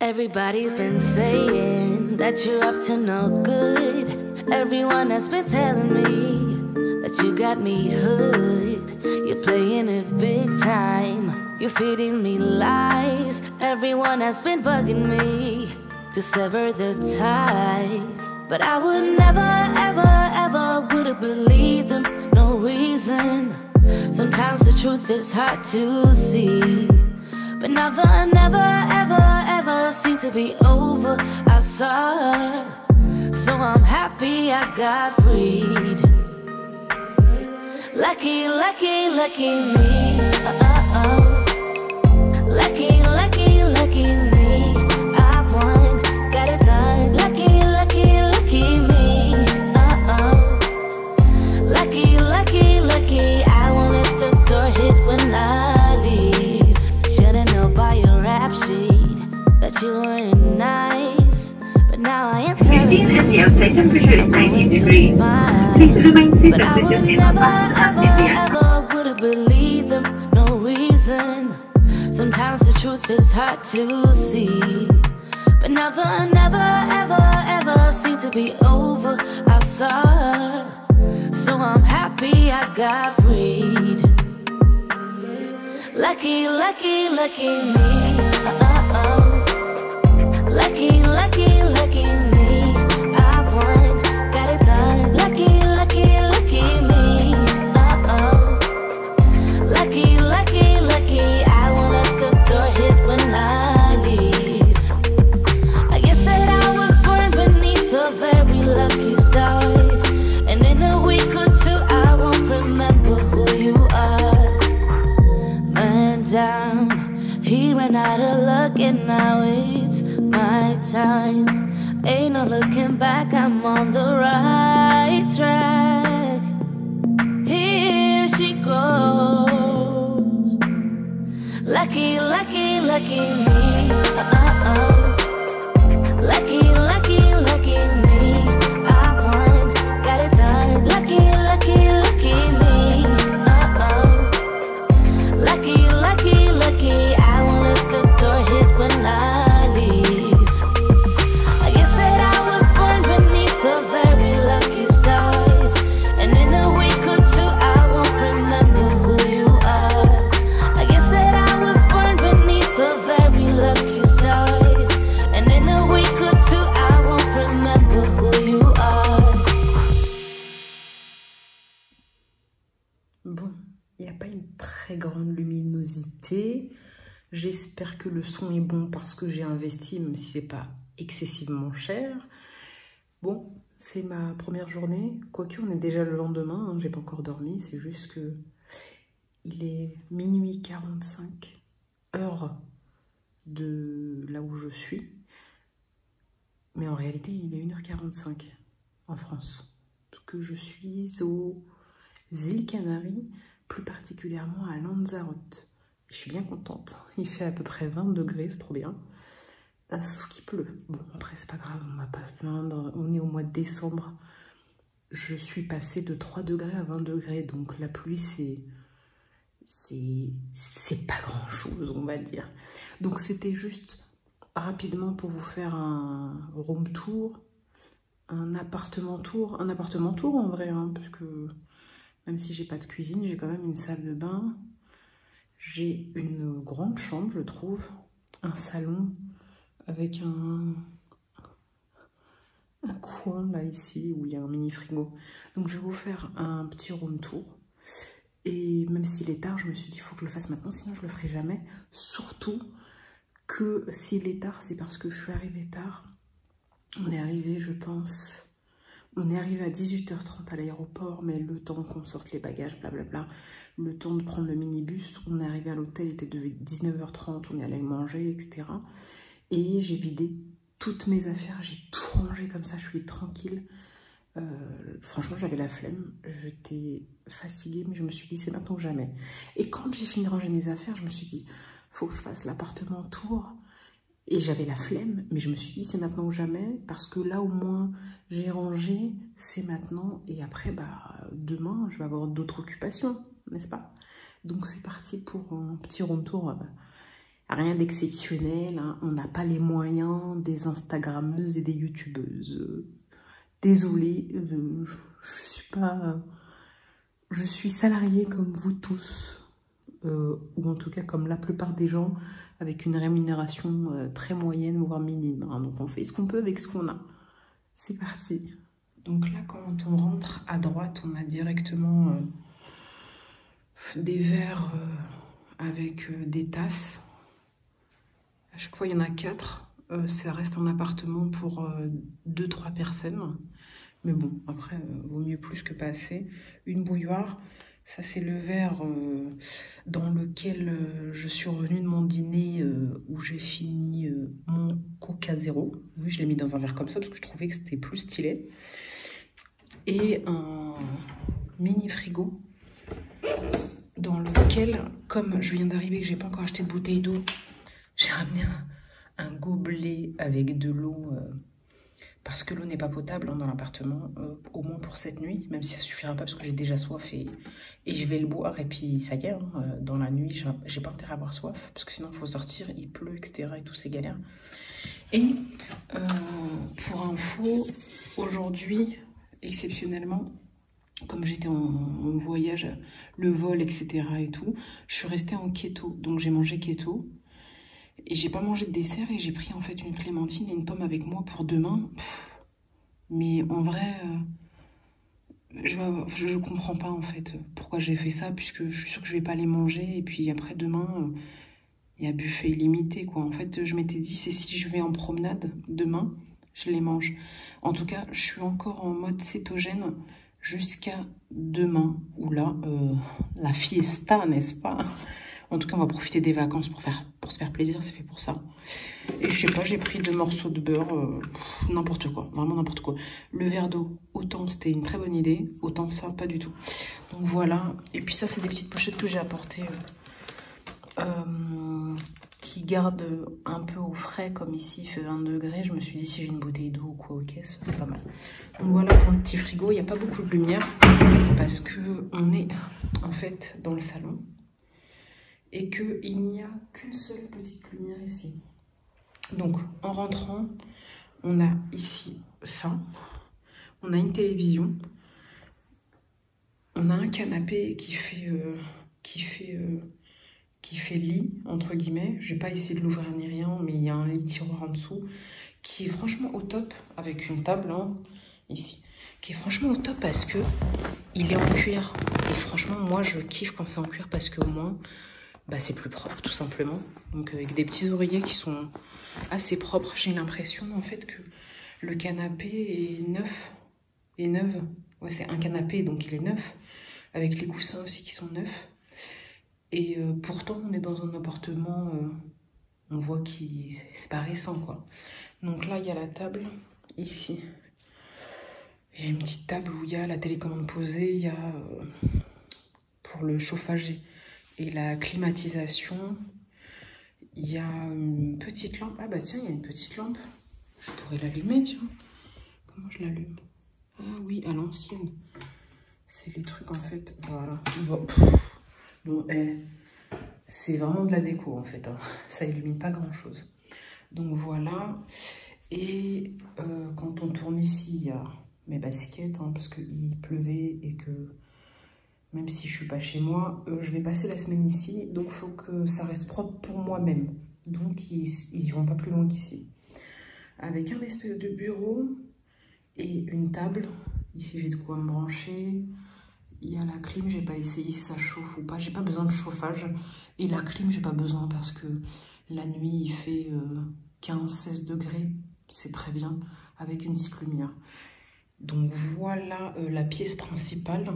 Everybody's been saying that you're up to no good. Everyone has been telling me that you got me hooked. You're playing it big time. You're feeding me lies. Everyone has been bugging me to sever the ties. But I would never, ever, ever would have believed them. No reason. Sometimes the truth is hard to see. But now the never, ever, ever seem to be over. I saw her, so I'm happy I got freed. Lucky, lucky, lucky me. Lucky, lucky, lucky me. I won, got it done. Lucky, lucky, lucky me. Lucky, lucky, lucky. I won't let the door hit when I leave. Should've known by your rap sheet that you weren't nice, but now I am telling you. As the outside temperature is 19 degrees. Please remain seated with your seatbelt fastened until the end. Never would have believed them, no reason. Sometimes the truth is hard to see. But now the never, ever, ever seem to be over. I saw her, so I'm happy I got freed. Lucky, lucky, lucky me. Lucky, lucky, lucky me. I won, got it done. Lucky, lucky, lucky me. Lucky, lucky, lucky. I won't let the door hit when I leave. I guess that I was born beneath a very lucky star, and in a week or two I won't remember who you are. Man down, he ran out of luck and now it's my time. Ain't no looking back, I'm on the right track. Here she goes. Lucky, lucky, lucky me. Lucky, lucky, lucky me. I won, got it done. Lucky, lucky, lucky me. Lucky, lucky, lucky. I won't let the door hit when I leave. I guess that I was born beneath a very lucky star, and in a week or two I won't remember who you are. I guess that I was born beneath a very lucky star, and in a week or two I won't remember who you are. Bon, il n'y a pas une très grande luminosité. J'espère que le son est bon parce que j'ai investi, même si c'est pas excessivement cher. Bon, c'est ma première journée. Quoique, on est déjà le lendemain, hein, j'ai pas encore dormi. C'est juste que il est minuit 45, heure de là où je suis. Mais en réalité, il est 1h45 en France. Parce que je suis aux îles Canaries, plus particulièrement à Lanzarote. Je suis bien contente. Il fait à peu près 20 degrés, c'est trop bien. Sauf qu'il pleut. Bon, après, c'est pas grave, on va pas se plaindre. On est au mois de décembre. Je suis passée de 3 degrés à 20 degrés. Donc la pluie, c'est pas grand chose, on va dire. Donc c'était juste rapidement pour vous faire un room tour, un appartement tour en vrai, hein, parce que même si j'ai pas de cuisine, j'ai quand même une salle de bain. J'ai une grande chambre, je trouve, un salon avec un coin là ici où il y a un mini frigo. Donc je vais vous faire un petit room tour. Et même s'il est tard, je me suis dit il faut que je le fasse maintenant, sinon je le ferai jamais. Surtout que s'il est tard, c'est parce que je suis arrivée tard. On est arrivé, je pense... On est arrivé à 18h30 à l'aéroport, mais le temps qu'on sorte les bagages, blablabla, le temps de prendre le minibus, on est arrivé à l'hôtel, il était de 19h30, on est allé manger, etc. Et j'ai vidé toutes mes affaires, j'ai tout rangé comme ça, je suis tranquille. Franchement, j'avais la flemme, j'étais fatiguée, mais je me suis dit c'est maintenant ou jamais. Et quand j'ai fini de ranger mes affaires, je me suis dit faut que je fasse l'appartement tour. Et j'avais la flemme, mais je me suis dit c'est maintenant ou jamais, parce que là au moins j'ai rangé, c'est maintenant, et après bah demain je vais avoir d'autres occupations, n'est-ce pas? Donc c'est parti pour un petit room tour Rien d'exceptionnel, hein. On n'a pas les moyens des Instagrammeuses et des YouTubeuses. Désolée, je suis salariée comme vous tous, ou en tout cas comme la plupart des gens, avec une rémunération très moyenne, voire minime. Hein. Donc on fait ce qu'on peut avec ce qu'on a. C'est parti. Donc là, quand on rentre à droite, on a directement des verres avec des tasses. À chaque fois, il y en a 4. Ça reste un appartement pour 2-3 personnes. Mais bon, après, vaut mieux plus que pas assez. Une bouilloire, ça c'est le verre dans lequel je suis revenue de mon dîner où j'ai fini mon Coca Zéro. Oui, je l'ai mis dans un verre comme ça parce que je trouvais que c'était plus stylé. Et un mini frigo dans lequel, comme je viens d'arriver, que j'ai pas encore acheté de bouteille d'eau, j'ai ramené un gobelet avec de l'eau parce que l'eau n'est pas potable dans l'appartement, au moins pour cette nuit, même si ça suffira pas parce que j'ai déjà soif et je vais le boire et puis ça y est, hein, dans la nuit j'ai pas intérêt à avoir soif parce que sinon il faut sortir, il pleut, etc. et tout, c'est galère. Et pour info, aujourd'hui, exceptionnellement, comme j'étais en voyage, le vol, etc. et tout, je suis restée en keto, donc j'ai mangé keto. Et j'ai pas mangé de dessert et j'ai pris en fait une clémentine et une pomme avec moi pour demain. Mais en vrai, je comprends pas en fait pourquoi j'ai fait ça, puisque je suis sûre que je vais pas les manger. Et puis après demain, il y a buffet illimité quoi. En fait, je m'étais dit, c'est si je vais en promenade demain, je les mange. En tout cas, je suis encore en mode cétogène jusqu'à demain, où là, la fiesta, n'est-ce pas ? En tout cas, on va profiter des vacances pour se faire plaisir, c'est fait pour ça. Et je sais pas, j'ai pris 2 morceaux de beurre, n'importe quoi, vraiment n'importe quoi. Le verre d'eau, autant c'était une très bonne idée, autant ça, pas du tout. Donc voilà, et puis ça, c'est des petites pochettes que j'ai apportées, qui gardent un peu au frais, comme ici, il fait 20 degrés. Je me suis dit, si j'ai une bouteille d'eau ou quoi, ok, c'est pas mal. Donc voilà pour le petit frigo, il n'y a pas beaucoup de lumière, parce que on est en fait dans le salon. Et qu'il n'y a qu'une seule petite lumière ici. Donc, en rentrant, on a ici ça. On a une télévision. On a un canapé qui fait lit, entre guillemets. Je n'ai pas essayé de l'ouvrir ni rien, mais il y a un lit tiroir en dessous qui est franchement au top, avec une table, hein, ici, qui est franchement au top parce que il est en cuir. Et franchement, moi, je kiffe quand c'est en cuir parce qu'au moins... bah, c'est plus propre tout simplement, donc avec des petits oreillers qui sont assez propres. J'ai l'impression en fait que le canapé est neuf, ouais, c'est un canapé donc il est neuf, avec les coussins aussi qui sont neufs, et pourtant on est dans un appartement, on voit que c'est pas récent quoi. Donc là il y a la table ici, il y a une petite table où il y a la télécommande posée, il y a pour le chauffage et la climatisation, il y a une petite lampe. Ah bah tiens, il y a une petite lampe. Je pourrais l'allumer, tiens. Comment je l'allume? Ah oui, à l'ancienne. C'est les trucs en fait, voilà. Bon, c'est vraiment de la déco en fait. Hein. Ça illumine pas grand chose. Donc voilà. Et quand on tourne ici, il y a mes baskets, hein, parce qu'il pleuvait et que... même si je suis pas chez moi, je vais passer la semaine ici, donc il faut que ça reste propre pour moi-même. Donc ils iront pas plus loin qu'ici. Avec un espèce de bureau et une table. Ici j'ai de quoi me brancher. Il y a la clim, j'ai pas essayé si ça chauffe ou pas. J'ai pas besoin de chauffage. Et la clim, j'ai pas besoin parce que la nuit il fait 15-16 degrés. C'est très bien avec une petite lumière. Donc voilà la pièce principale.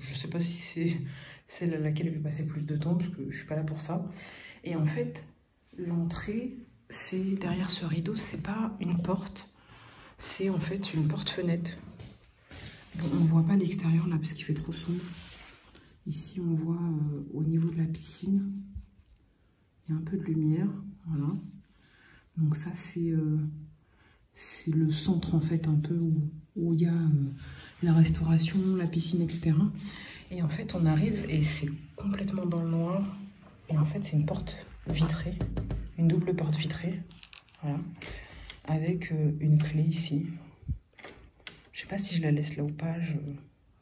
Je sais pas si c'est celle à laquelle je vais passer plus de temps parce que je suis pas là pour ça. Et en fait, l'entrée, c'est derrière ce rideau, c'est pas une porte, c'est en fait une porte-fenêtre. Bon, on voit pas l'extérieur là parce qu'il fait trop sombre. Ici, on voit au niveau de la piscine, il y a un peu de lumière, voilà. Donc ça, c'est le centre en fait un peu où il y a la restauration, la piscine, etc. Et en fait on arrive et c'est complètement dans le noir. Et en fait c'est une porte vitrée, une double porte vitrée, voilà, avec une clé ici. Je sais pas si je la laisse là ou pas,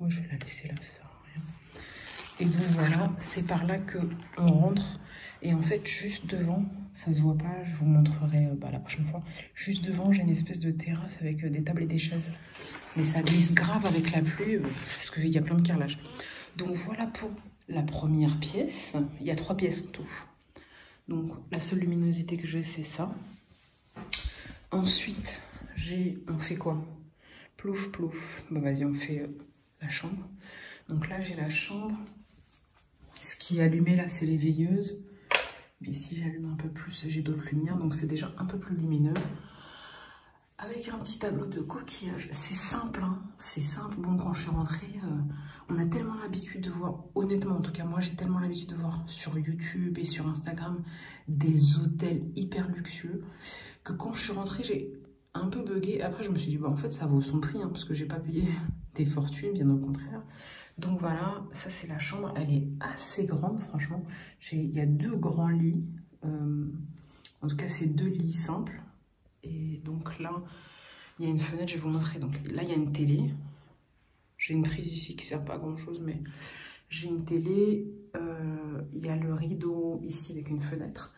ouais, je vais la laisser là, ça sert à rien. Et donc voilà, c'est par là que on rentre. Et en fait, juste devant, ça se voit pas, je vous montrerai la prochaine fois. Juste devant, j'ai une espèce de terrasse avec des tables et des chaises. Mais ça glisse grave avec la pluie, parce qu'il y a plein de carrelage. Donc voilà pour la première pièce. Il y a 3 pièces en tout. Donc la seule luminosité que j'ai, c'est ça. Ensuite, on fait quoi? Plouf, plouf. Bon, vas-y, on fait la chambre. Donc là, j'ai la chambre. Ce qui est allumé, là, c'est les veilleuses. Mais si j'allume un peu plus, j'ai d'autres lumières. Donc, c'est déjà un peu plus lumineux. Avec un petit tableau de coquillage. C'est simple, hein. C'est simple. Bon, quand je suis rentrée, on a tellement l'habitude de voir, honnêtement, en tout cas, moi, j'ai tellement l'habitude de voir sur YouTube et sur Instagram des hôtels hyper luxueux que quand je suis rentrée, j'ai un peu bugué. Après, je me suis dit, bah, en fait, ça vaut son prix, hein, parce que j'ai pas payé des fortunes, bien au contraire. Donc voilà, ça c'est la chambre, elle est assez grande, franchement. Il y a 2 grands lits, en tout cas c'est 2 lits simples. Et donc là, il y a une fenêtre, je vais vous montrer. Donc là, il y a une télé. J'ai une prise ici qui ne sert pas à grand chose, mais j'ai une télé. Il y a le rideau ici avec une fenêtre.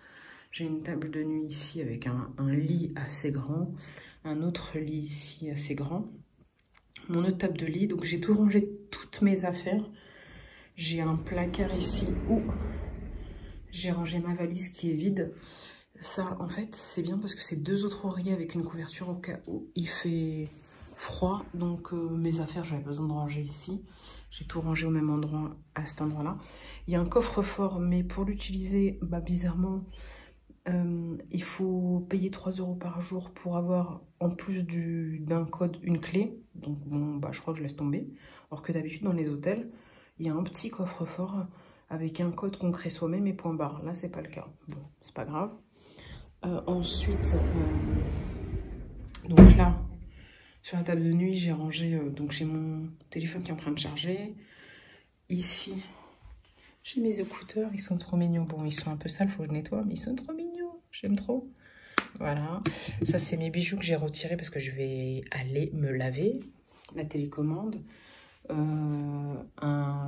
J'ai une table de nuit ici avec un lit assez grand. Un autre lit ici assez grand. Mon autre table de lit, donc j'ai tout rangé, toutes mes affaires. J'ai un placard ici où j'ai rangé ma valise qui est vide. Ça, en fait, c'est bien parce que c'est 2 autres oreillers avec une couverture au cas où il fait froid. Donc mes affaires, j'avais besoin de ranger ici. J'ai tout rangé au même endroit, à cet endroit-là. Il y a un coffre-fort, mais pour l'utiliser, bah, bizarrement, il faut payer 3 € par jour pour avoir, en plus d'un code, une clé. Donc bon, bah, je crois que je laisse tomber. Alors que d'habitude, dans les hôtels, il y a un petit coffre-fort avec un code qu'on crée soi-même et point barre. Là, c'est pas le cas. Bon, c'est pas grave. Ensuite, donc là, sur la table de nuit, j'ai rangé, donc j'ai mon téléphone qui est en train de charger. Ici, j'ai mes écouteurs, ils sont trop mignons. Bon, ils sont un peu sales, faut que je nettoie, mais ils sont trop mignons. J'aime trop. Voilà. Ça, c'est mes bijoux que j'ai retirés parce que je vais aller me laver. La télécommande.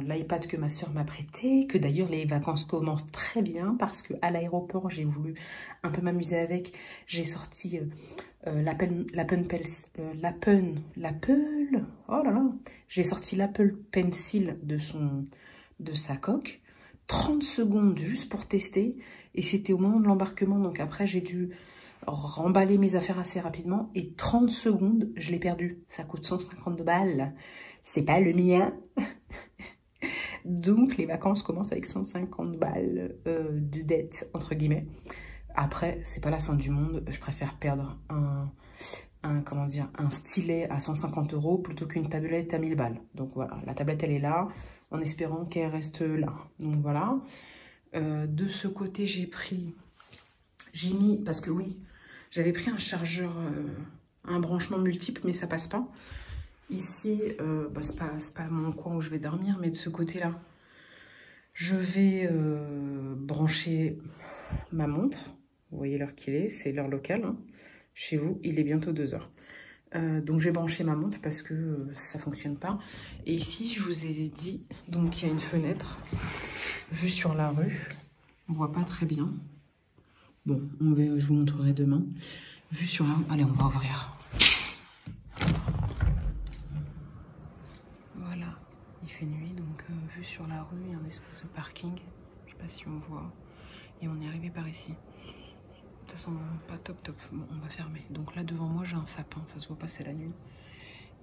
L'iPad que ma soeur m'a prêté. Que d'ailleurs, les vacances commencent très bien parce qu'à l'aéroport, j'ai voulu un peu m'amuser avec. J'ai sorti j'ai sorti l'Apple Pencil de sa coque. 30 secondes juste pour tester. Et c'était au moment de l'embarquement. Donc après, j'ai dû remballer mes affaires assez rapidement. Et 30 secondes, je l'ai perdu. Ça coûte 150 balles. C'est pas le mien. Donc, les vacances commencent avec 150 balles de dette, entre guillemets. Après, c'est pas la fin du monde. Je préfère perdre un stylet à 150 € plutôt qu'une tablette à 1000 balles. Donc voilà, la tablette, elle est là, en espérant qu'elle reste là. Donc voilà. De ce côté, j'ai mis, parce que oui, j'avais pris un chargeur, un branchement multiple, mais ça passe pas. Ici, bah, c'est pas mon coin où je vais dormir, mais de ce côté-là, je vais brancher ma montre. Vous voyez l'heure qu'il est, c'est l'heure locale. Hein. Chez vous, il est bientôt 2 h. Donc, je vais brancher ma montre parce que ça fonctionne pas. Et ici, je vous ai dit, donc il y a une fenêtre vue sur la rue. On voit pas très bien. Bon, je vous montrerai demain. Vue sur la rue. Allez, on va ouvrir. Voilà, il fait nuit, donc vue sur la rue, il y a un espèce de parking. Je sais pas si on voit. Et on est arrivé par ici. Ça sent pas top. Bon, on va fermer. Donc là, devant moi, j'ai un sapin. Ça se voit pas, c'est la nuit.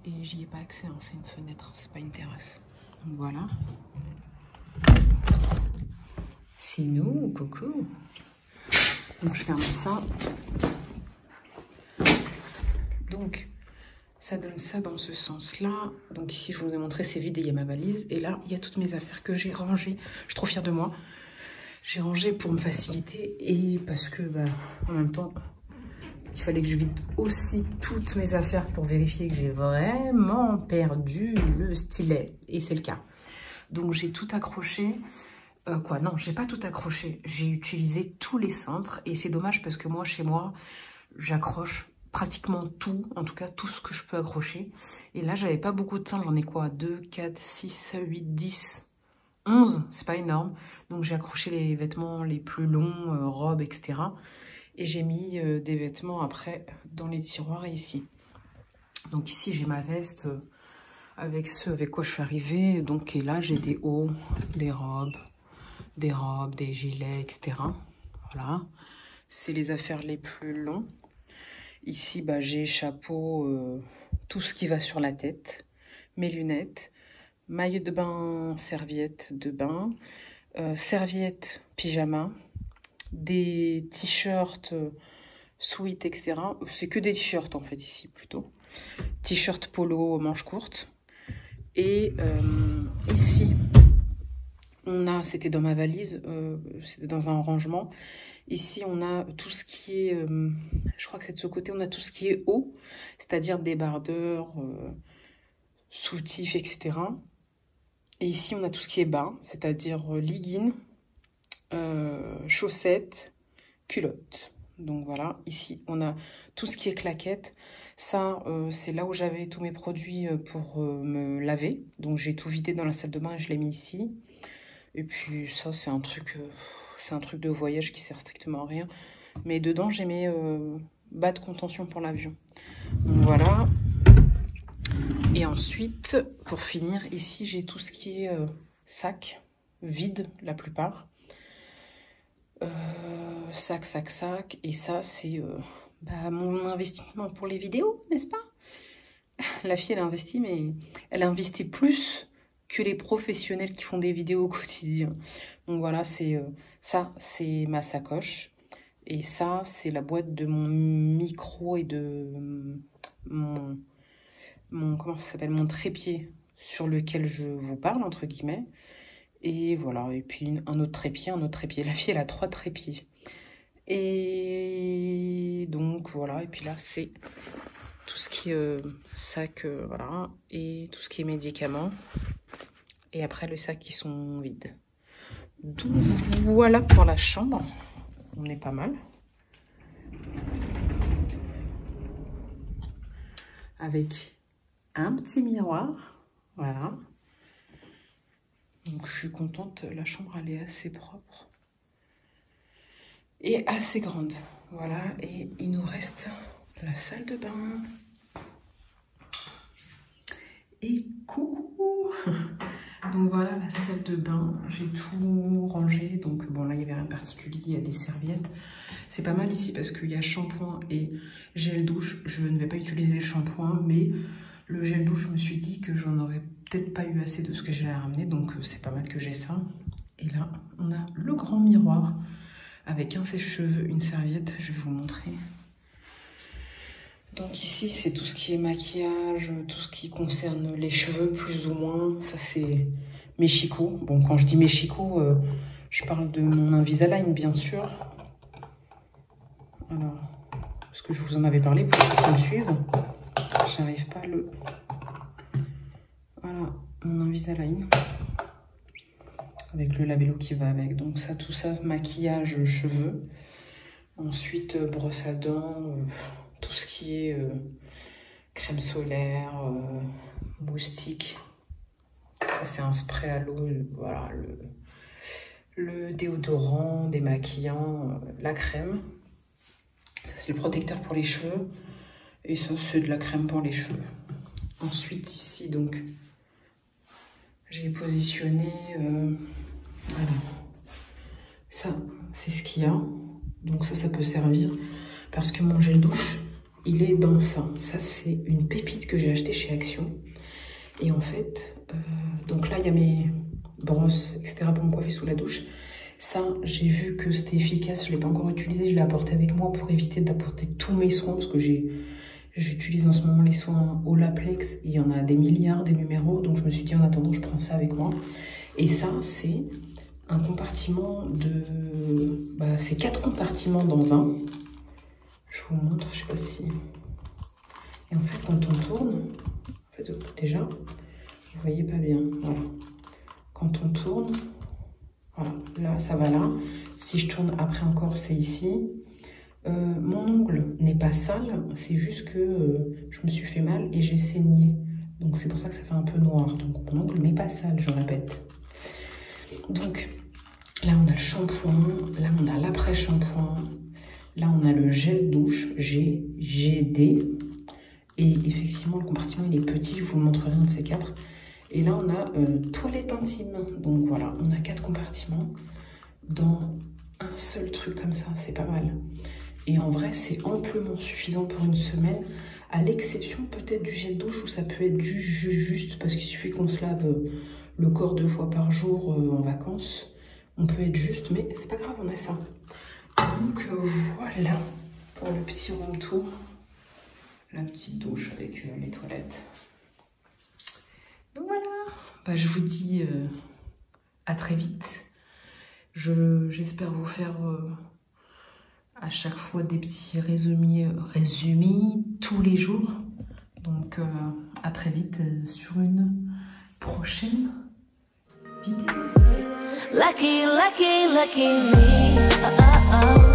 Et j'y ai pas accès, hein. C'est une fenêtre, c'est pas une terrasse. Donc voilà. C'est nous, coucou. Donc je ferme ça. Donc, ça donne ça dans ce sens-là. Donc ici, je vous ai montré, c'est vide et il y a ma valise. Et là, il y a toutes mes affaires que j'ai rangées. Je suis trop fière de moi. J'ai rangé pour me faciliter et parce que, bah, en même temps, il fallait que je vide aussi toutes mes affaires pour vérifier que j'ai vraiment perdu le stylet. Et c'est le cas. Donc, j'ai tout accroché. Quoi, non, j'ai pas tout accroché. J'ai utilisé tous les cintres et c'est dommage parce que moi, chez moi, j'accroche pratiquement tout, en tout cas tout ce que je peux accrocher. Et là, j'avais pas beaucoup de cintres, j'en ai quoi, 2, 4, 6, 8, 10, 11, c'est pas énorme. Donc j'ai accroché les vêtements les plus longs, robes, etc. Et j'ai mis des vêtements après dans les tiroirs ici. Donc ici, j'ai ma veste avec ce avec quoi je suis arrivée. Donc, et là, j'ai des hauts, des robes, des gilets, etc. Voilà, c'est les affaires les plus longs. Ici, bah, j'ai chapeau, tout ce qui va sur la tête, mes lunettes, maillot de bain, serviette de bain, serviette, pyjama, des t-shirts, sweat, etc. C'est que des t-shirts en fait ici plutôt. T-shirt polo, manches courtes. Et ici, on a, c'était dans ma valise, c'était dans un rangement. Ici, on a tout ce qui est, je crois que c'est de ce côté, on a tout ce qui est haut, c'est-à-dire débardeurs, soutifs, etc. Et ici, on a tout ce qui est bas, c'est-à-dire leggings, chaussettes, culottes. Donc voilà, ici, on a tout ce qui est claquettes. Ça, c'est là où j'avais tous mes produits pour me laver. Donc j'ai tout vidé dans la salle de bain et je l'ai mis ici. Et puis ça, c'est un truc de voyage qui sert strictement à rien. Mais dedans, j'ai mes bas de contention pour l'avion. Donc voilà. Et ensuite, pour finir, ici, j'ai tout ce qui est sac, vide la plupart. Sac. Et ça, c'est mon investissement pour les vidéos, n'est-ce pas? La fille, elle a investi, mais elle a investi plus que les professionnels qui font des vidéos au quotidien. Donc voilà, ça, c'est ma sacoche. Et ça, c'est la boîte de mon micro et de mon comment ça s'appelle, mon trépied sur lequel je vous parle, entre guillemets. Et voilà, et puis un autre trépied. La fille, elle a 3 trépieds. Et donc voilà, et puis là, c'est tout ce qui est sac, voilà, et tout ce qui est médicaments. Et après, les sacs qui sont vides. Donc voilà pour la chambre. On est pas mal. Avec un petit miroir, voilà. Donc je suis contente, la chambre elle est assez propre et assez grande. Voilà, et il nous reste la salle de bain. Et coucou. Donc voilà la salle de bain, j'ai tout rangé. Donc bon, là il n'y avait rien de particulier, il y a des serviettes. C'est pas mal ici parce qu'il y a shampoing et gel douche. Je ne vais pas utiliser le shampoing, mais le gel douche, je me suis dit que j'en aurais peut-être pas eu assez de ce que j'ai à ramener. Donc c'est pas mal que j'ai ça. Et là, on a le grand miroir avec un sèche-cheveux, une serviette. Je vais vous montrer. Donc ici, c'est tout ce qui est maquillage, tout ce qui concerne les cheveux, plus ou moins. Ça, c'est mes chicots. Bon, quand je dis mes chicots, je parle de mon Invisalign, bien sûr. Alors, parce que je vous en avais parlé pour ceux qui me suivent. J'arrive pas à le... Voilà, mon Invisalign. Avec le labello qui va avec. Donc ça, tout ça, maquillage, cheveux. Ensuite, brosse à dents... tout ce qui est crème solaire, moustique. Ça, c'est un spray à l'eau. Voilà, le déodorant, démaquillant, la crème. Ça, c'est le protecteur pour les cheveux. Et ça, c'est de la crème pour les cheveux. Ensuite, ici, donc, j'ai positionné... alors, ça, c'est ce qu'il y a. Donc ça peut servir. Parce que mon gel douche... il est dans ça. Ça, c'est une pépite que j'ai acheté chez Action. Et en fait, donc là, il y a mes brosses, etc. pour me coiffer sous la douche. Ça, j'ai vu que c'était efficace. Je ne l'ai pas encore utilisé. Je l'ai apporté avec moi pour éviter d'apporter tous mes soins. Parce que j'utilise en ce moment les soins Olaplex. Il y en a des milliards, des numéros. Donc, je me suis dit, en attendant, je prends ça avec moi. Et ça, c'est un compartiment de... bah, c'est 4 compartiments dans un. Je vous montre, je sais pas si... Et en fait, quand on tourne, en fait, déjà, vous voyez pas bien, voilà. Quand on tourne, Voilà, là, ça va là. Si je tourne après encore, c'est ici. Mon ongle n'est pas sale, c'est juste que je me suis fait mal et j'ai saigné. Donc c'est pour ça que ça fait un peu noir. Donc mon ongle n'est pas sale, je répète. Donc là on a le shampoing, là on a l'après-shampoing, là on a le gel douche GD. Et effectivement le compartiment il est petit, je vous le montrerai un de ces quatre. Et là on a toilette intime. Donc voilà, on a 4 compartiments dans un seul truc comme ça, c'est pas mal. Et en vrai, c'est amplement suffisant pour une semaine, à l'exception peut-être du gel douche où ça peut être juste parce qu'il suffit qu'on se lave le corps 2 fois par jour en vacances. On peut être juste, mais c'est pas grave, on a ça. Donc voilà pour le petit room tour. La petite douche avec les toilettes. Donc voilà, bah, je vous dis à très vite. J'espère vous faire... à chaque fois des petits résumés tous les jours. Donc à très vite sur une prochaine vidéo. Lucky, lucky, lucky me.